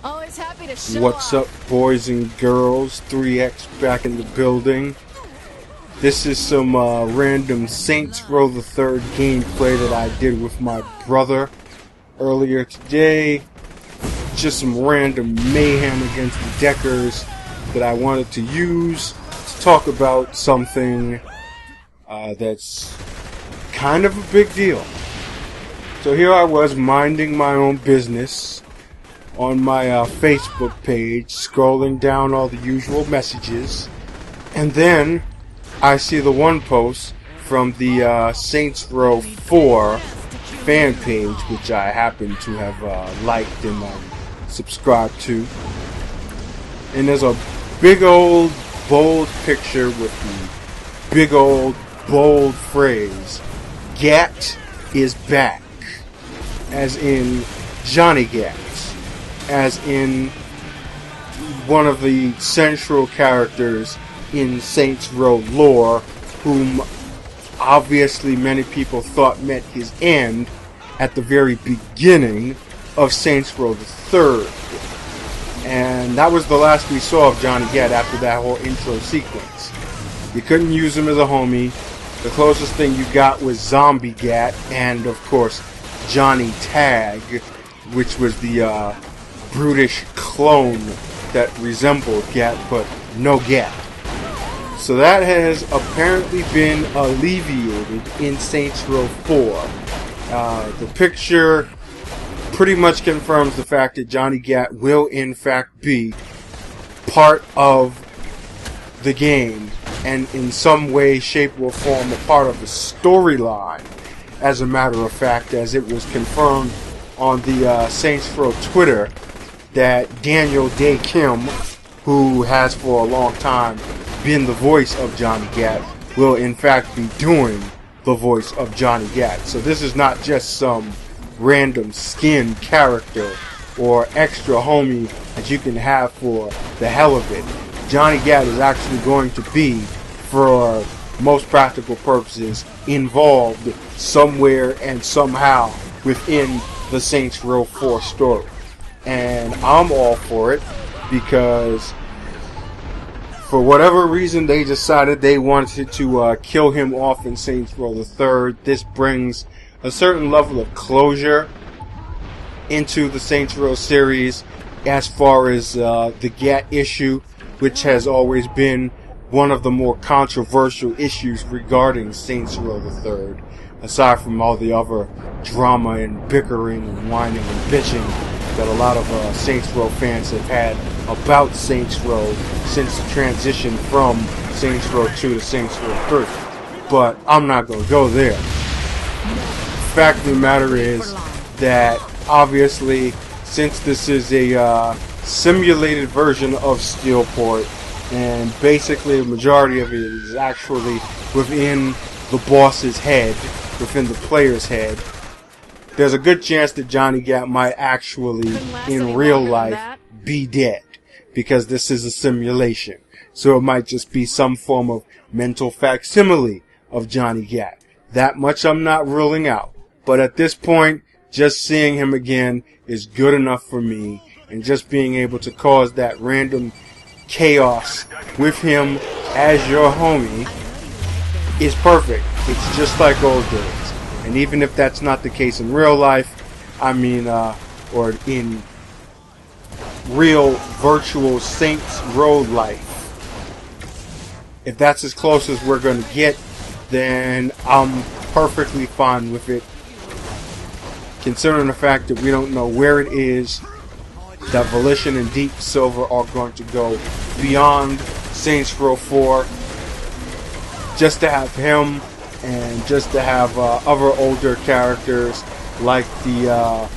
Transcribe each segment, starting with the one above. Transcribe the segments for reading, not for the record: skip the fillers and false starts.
Always happy to show What's off. up, boys and girls? 3X back in the building. This is some random Saints Row the Third gameplay that I did with my brother earlier today. Just some random mayhem against the Deckers that I wanted to use to talk about something that's kind of a big deal. So here I was minding my own business on my Facebook page, scrolling down all the usual messages, and then I see the one post from the Saints Row 4 fan page, which I happen to have liked and subscribed to. And there's a big old bold picture with the big old bold phrase, "Gat is back," as in Johnny Gat, as in one of the central characters in Saints Row lore, whom obviously many people thought met his end at the very beginning of Saints Row the Third. And that was the last we saw of Johnny Gat after that whole intro sequence. You couldn't use him as a homie. The closest thing you got was Zombie Gat, and of course Johnny Tag, which was the brutish clone that resembled Gat, but no Gat. So that has apparently been alleviated in Saints Row 4. The picture pretty much confirms the fact that Johnny Gat will in fact be part of the game, and in some way, shape, or form a part of the storyline. As a matter of fact, as it was confirmed on the Saints Row Twitter, that Daniel Day Kim, who has for a long time been the voice of Johnny Gat, will in fact be doing the voice of Johnny Gat. So this is not just some random skin character or extra homie that you can have for the hell of it. Johnny Gat is actually going to be, for most practical purposes, involved somewhere and somehow within the Saints Row 4 story. And I'm all for it, because for whatever reason they decided they wanted to kill him off in Saints Row the Third. This brings a certain level of closure into the Saints Row series as far as the Gat issue, which has always been one of the more controversial issues regarding Saints Row the Third, aside from all the other drama and bickering and whining and bitching that a lot of Saints Row fans have had about Saints Row since the transition from Saints Row 2 to Saints Row 3. But I'm not going to go there. The fact of the matter is that obviously, since this is a simulated version of Steelport, and basically the majority of it is actually within the boss's head, within the player's head, there's a good chance that Johnny Gat might actually, in real life, be dead, because this is a simulation. So it might just be some form of mental facsimile of Johnny Gat. That much I'm not ruling out. But at this point, just seeing him again is good enough for me, and just being able to cause that random chaos with him as your homie is perfect. It's just like old days. And even if that's not the case in real life, I mean, or in real virtual Saints Row life, if that's as close as we're going to get, then I'm perfectly fine with it, considering the fact that we don't know where it is that Volition and Deep Silver are going to go beyond Saints Row 4. Just to have him, and just to have other older characters like the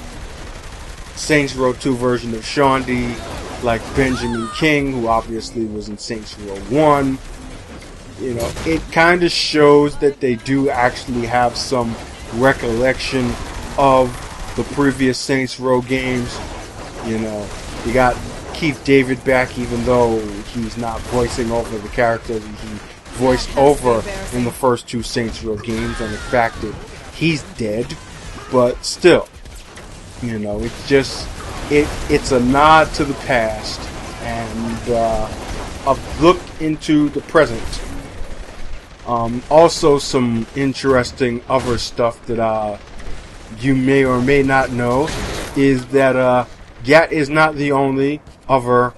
Saints Row 2 version of Shaundi, like Benjamin King, who obviously was in Saints Row 1. You know, it kind of shows that they do actually have some recollection of the previous Saints Row games. You know, you got Keith David back, even though he's not voicing over the character that he voiced over in the first two Saints Row games, and the fact that he's dead. But still, you know, it's just It's a nod to the past and a look into the present. Also, some interesting other stuff that you may or may not know is that Gat is not the only other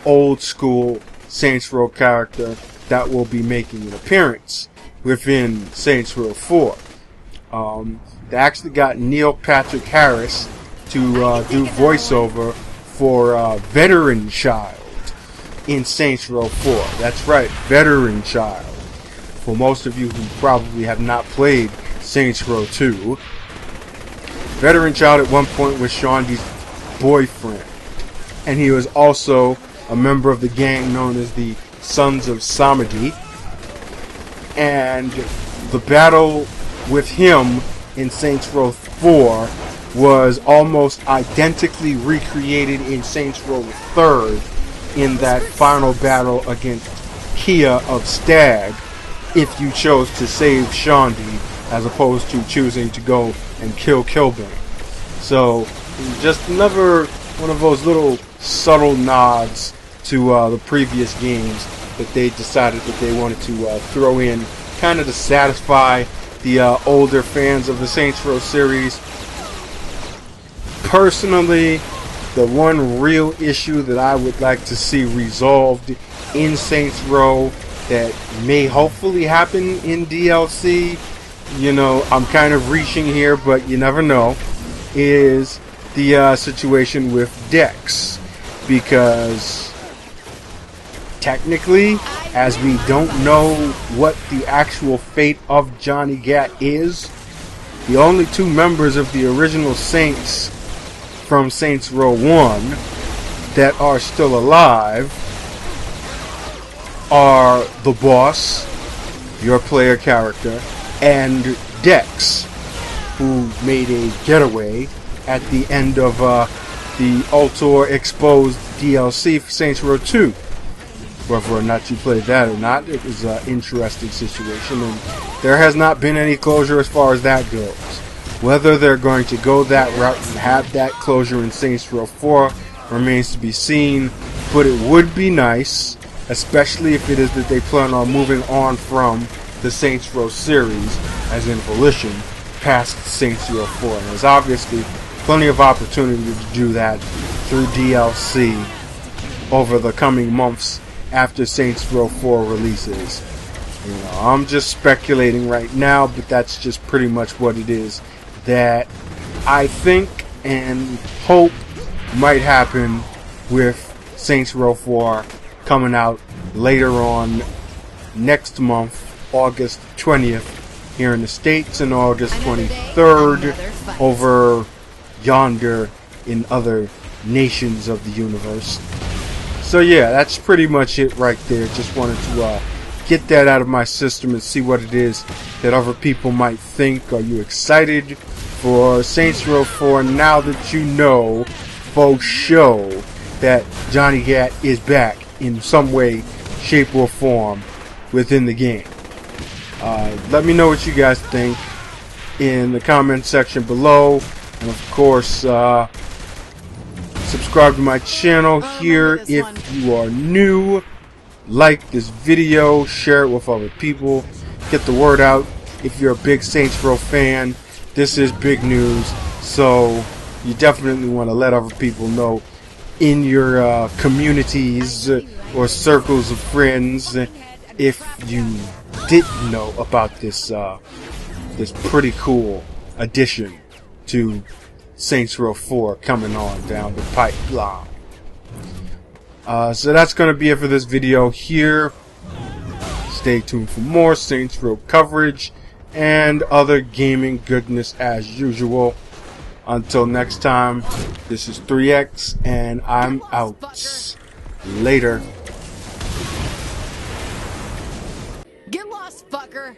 old school Saints Row character that will be making an appearance within Saints Row 4. They actually got Neil Patrick Harris to do voiceover for Veteran Child in Saints Row 4. That's right, Veteran Child. For most of you who probably have not played Saints Row 2, Veteran Child at one point was Shondi's boyfriend, and he was also a member of the gang known as the Sons of Samedi. And the battle with him in Saints Row 4 was almost identically recreated in Saints Row 3rd in that final battle against Kia of Stag, if you chose to save Shondi as opposed to choosing to go and kill Kilbane. So just another one of those little subtle nods to the previous games that they decided that they wanted to throw in, kind of to satisfy the older fans of the Saints Row series. Personally, the one real issue that I would like to see resolved in Saints Row that may hopefully happen in DLC, you know, I'm kind of reaching here, but you never know, is the situation with Dex. Because technically, as we don't know what the actual fate of Johnny Gat is, the only two members of the original Saints from Saints Row 1 that are still alive are the boss, your player character, and Dex, who made a getaway at the end of the Ultor Exposed DLC for Saints Row 2. Whether or not you played that or not, it was an interesting situation, and there has not been any closure as far as that goes. Whether they're going to go that route and have that closure in Saints Row 4 remains to be seen, but it would be nice, especially if it is that they plan on moving on from the Saints Row series, as in Volition, past Saints Row 4. And there's obviously plenty of opportunity to do that through DLC over the coming months after Saints Row 4 releases. You know, I'm just speculating right now, but that's just pretty much what it is that I think and hope might happen with Saints Row 4 coming out later on next month, August 20th here in the States, and August 23rd over yonder in other nations of the universe. So yeah, that's pretty much it right there. Just wanted to get that out of my system and see what it is that other people might think. Are you excited for Saints Row 4 now that you know for sure that Johnny Gat is back in some way, shape, or form within the game? Let me know what you guys think in the comment section below, and of course subscribe to my channel here if you are new. Like this video, share it with other people, get the word out. If you're a big Saints Row fan, this is big news, so you definitely want to let other people know in your communities or circles of friends if you didn't know about this this pretty cool addition to Saints Row 4 coming on down the pipeline. So that's going to be it for this video here. Stay tuned for more Saints Row coverage and other gaming goodness as usual. Until next time, this is 3X and I'm out. Later. Get lost, fucker!